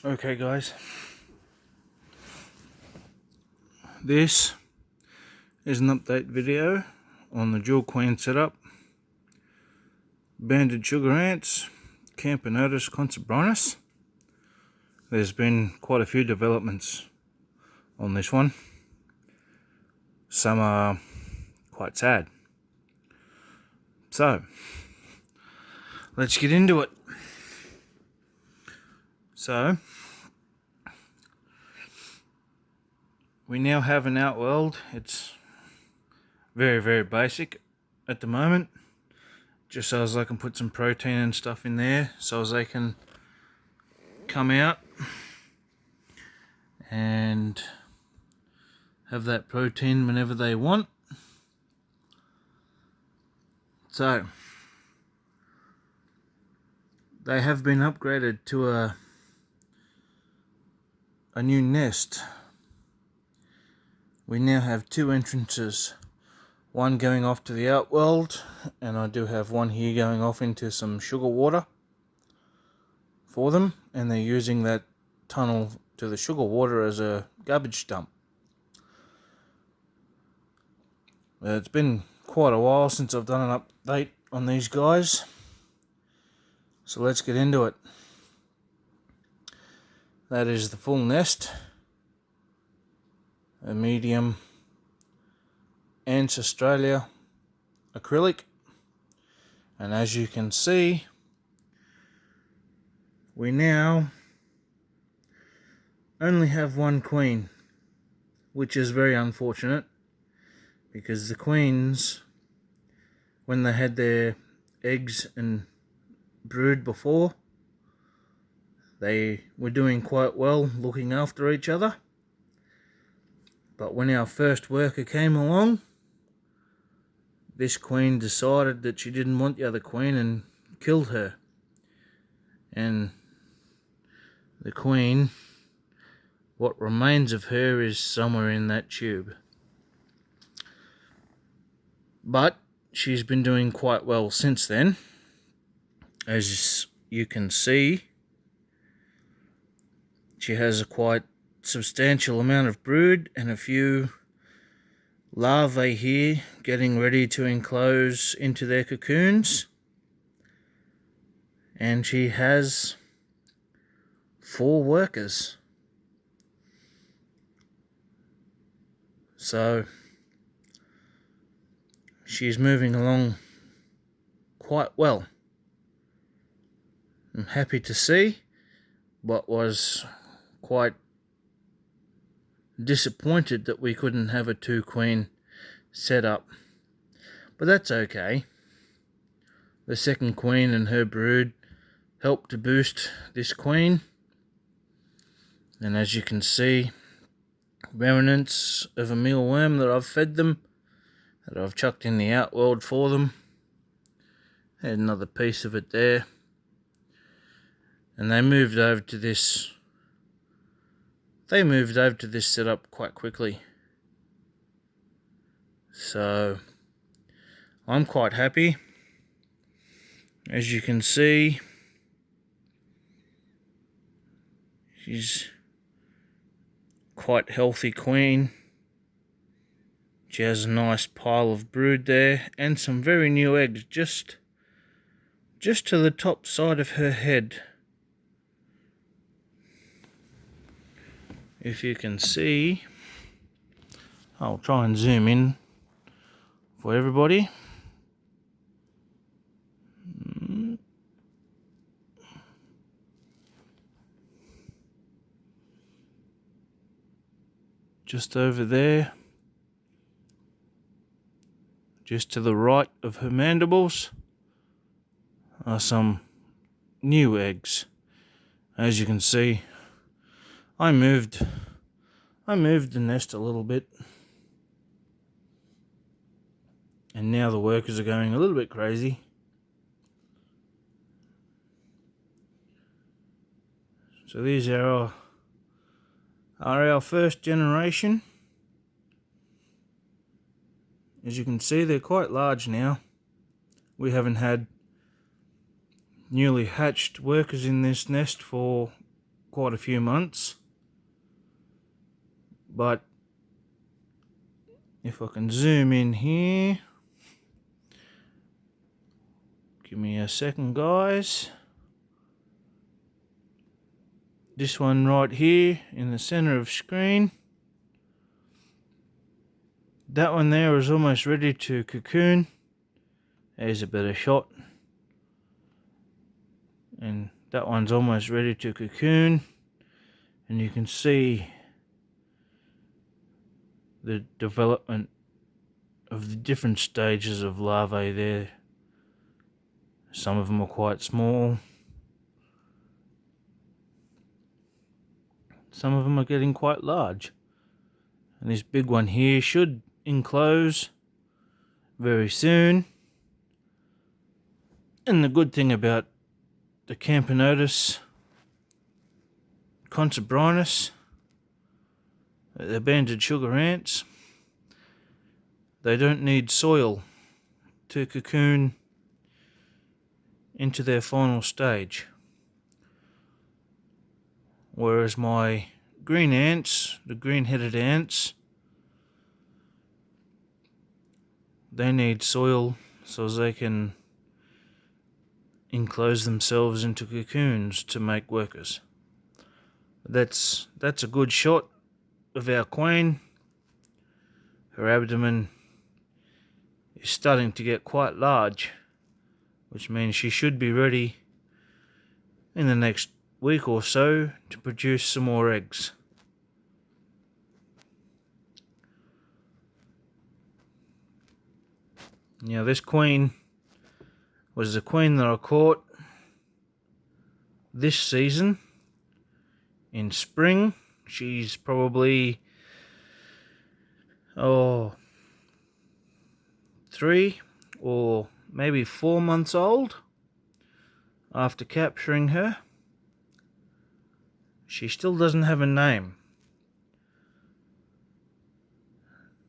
Okay guys, this is an update video on the dual queen setup. Banded sugar ants, Camponotus concebrinus. There's been quite a few developments on this one. Some are quite sad. So, let's get into it. So, we now have an outworld. It's very basic at the moment, just so as I can put some protein and stuff in there so as they can come out and have that protein whenever they want. So they have been upgraded to a new nest. We now have two entrances, one going off to the outworld, and I do have one here going off into some sugar water for them, and they're using that tunnel to the sugar water as a garbage dump. It's been quite a while since I've done an update on these guys, so let's get into it. That is the full nest, a medium Ants Australia acrylic, and as you can see, we now only have one queen, which is very unfortunate, because the queens, when they had their eggs and brood before, they were doing quite well looking after each other. But when our first worker came along, this queen decided that she didn't want the other queen and killed her. And the queen, what remains of her, is somewhere in that tube. But she's been doing quite well since then. As you can see, she has a quite substantial amount of brood and a few larvae here getting ready to enclose into their cocoons. And she has 4 workers. So she's moving along quite well. I'm happy to see what was quite disappointed that we couldn't have a 2-queen setup, but that's okay. The second queen and her brood helped to boost this queen, and as you can see, remnants of a mealworm that I've fed them, that I've chucked in the outworld for them. Had another piece of it there, and they moved over to this setup quite quickly. So I'm quite happy. As you can see, she's quite healthy queen. She has a nice pile of brood there and some very new eggs just to the top side of her head. If you can see, I'll try and zoom in for everybody. Just over there, just to the right of her mandibles, are some new eggs. As you can see, I moved the nest a little bit, and now the workers are going a little bit crazy. So these are our first generation. As you can see, they're quite large now. We haven't had newly hatched workers in this nest for quite a few months. But if I can zoom in here, give me a second, guys. This one right here in the center of screen, that one there is almost ready to cocoon. There's a better shot. And that one's almost ready to cocoon, and you can see the development of the different stages of larvae there. Some of them are quite small, some of them are getting quite large, and this big one here should enclose very soon. And the good thing about the Camponotus concebrinus, the banded sugar ants, they don't need soil to cocoon into their final stage. Whereas my green ants, the green-headed ants, they need soil so they can enclose themselves into cocoons to make workers. That's a good shot of our queen. Her abdomen is starting to get quite large, which means she should be ready in the next week or so to produce some more eggs. Now this queen was the queen that I caught this season in spring. She's probably 3 or maybe 4 months old after capturing her. She still doesn't have a name.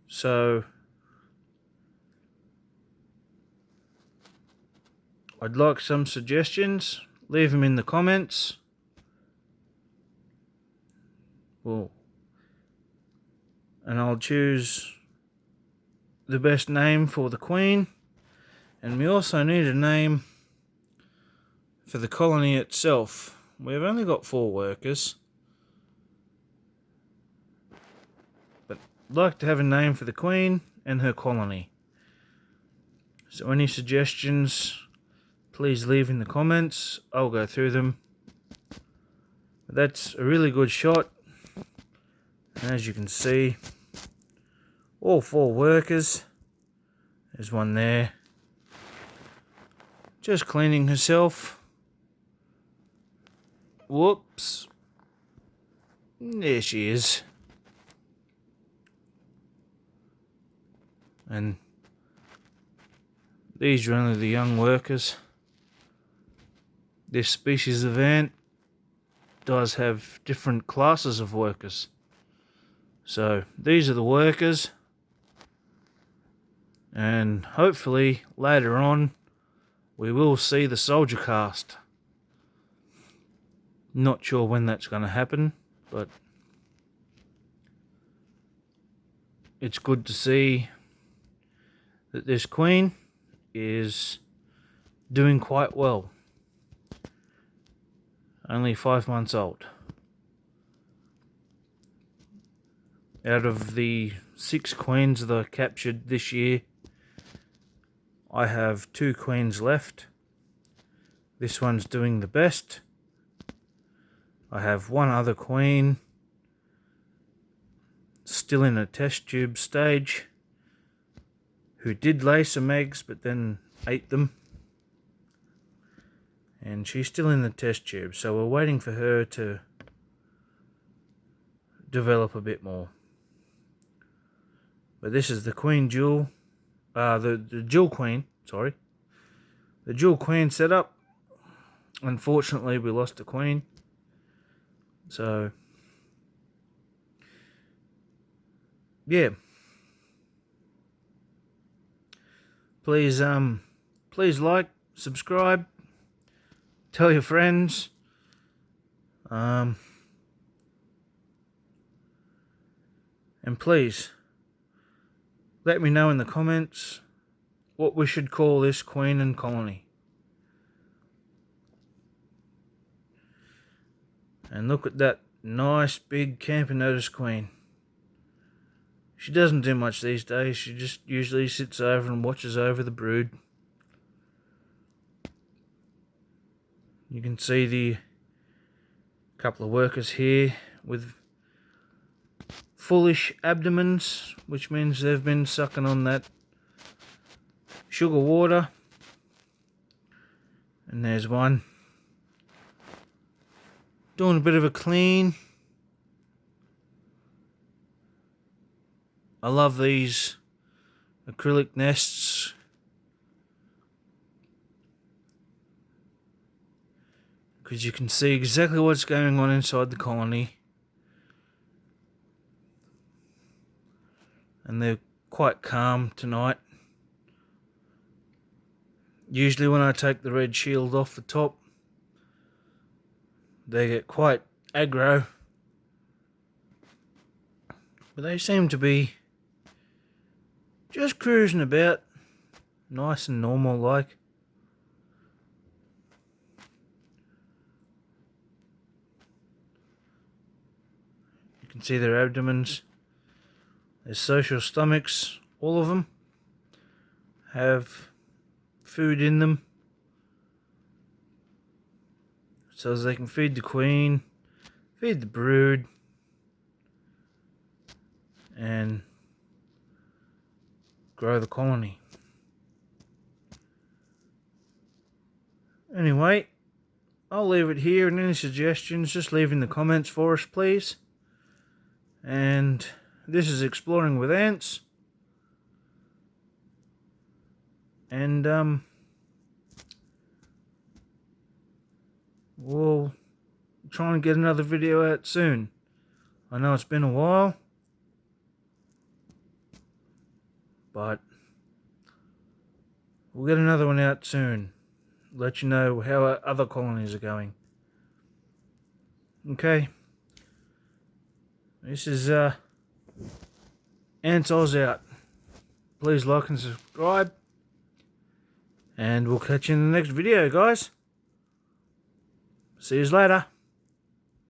So I'd like some suggestions. Leave them in the comments. And I'll choose the best name for the queen. And we also need a name for the colony itself. We've only got 4 workers, but I'd like to have a name for the queen and her colony. So any suggestions, please leave in the comments. I'll go through them. But that's a really good shot. And as you can see, all 4 workers. There's one there, just cleaning herself. Whoops. There she is. And these are only the young workers. This species of ant does have different classes of workers. So these are the workers, and hopefully later on we will see the soldier caste. Not sure when that's going to happen, but it's good to see that this queen is doing quite well. Only 5 months old. Out of the 6 queens that I captured this year, I have 2 queens left. This one's doing the best. I have 1 other queen still in a test tube stage, who did lay some eggs but then ate them. And she's still in the test tube, so we're waiting for her to develop a bit more. But this is the queen jewel, the jewel queen, sorry. The jewel queen setup. Unfortunately, we lost the queen. So, yeah. Please like, subscribe, tell your friends. And please, let me know in the comments what we should call this queen and colony. And look at that nice big Camponotus queen. She doesn't do much these days. She just usually sits over and watches over the brood. You can see the couple of workers here with fullish abdomens, which means they've been sucking on that sugar water. And there's one doing a bit of a clean. I love these acrylic nests. Because you can see exactly what's going on inside the colony. And they're quite calm tonight. Usually when I take the red shield off the top, they get quite aggro. But they seem to be just cruising about, nice and normal like. You can see their abdomens, their social stomachs, all of them have food in them. So as they can feed the queen, feed the brood, and grow the colony. Anyway, I'll leave it here, and any suggestions, just leave in the comments for us, please. And this is Exploring with Ants. And we'll try and get another video out soon. I know it's been a while, but we'll get another one out soon. Let you know how our other colonies are going. Okay. This is Ants Oz out. Please like and subscribe. And we'll catch you in the next video, guys. See you later.